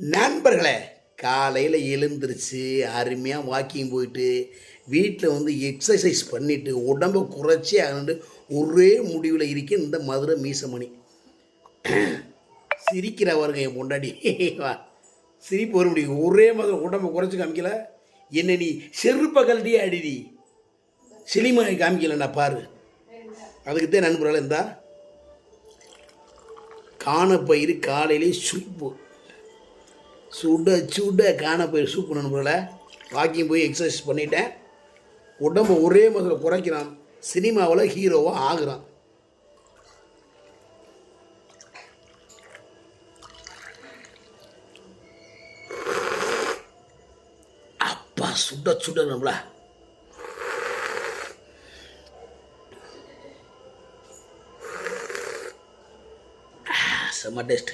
நண்பர்களே, காலையில் எழுந்திரிச்சு அருமையாக வாக்கிங் போயிட்டு வீட்டில் வந்து எக்ஸசைஸ் பண்ணிவிட்டு உடம்பை குறைச்சி ஆகிட்டு ஒரே முடிவில் இருக்க இந்த மதுரை மீசமணி சிரிக்கிறவருங்க என் பொண்டாடி. வா, சிரிப்பு வர முடியும். ஒரே மாதிரி உடம்பை குறைச்சி காமிக்கல. என்ன நீ செருப்பை கழட்டியே அடிடி, சிலிமாய் காமிக்கலண்ணா பாரு. அதுக்குத்தான் நண்பர்களே இருந்தா காணப்பயிறு காலையிலே சூப்பு, சுட சுட காணப்பயிறு சூப்பு நண்பர்களே. வாக்கிங் போய் எக்ஸசைஸ் பண்ணிட்டேன். உடம்பு ஒரே மாதிரி குறைக்கிறான். சினிமாவில் ஹீரோவாக ஆகுறான். அப்பா சுட சுட நம்மள செம்ம டேஸ்ட்.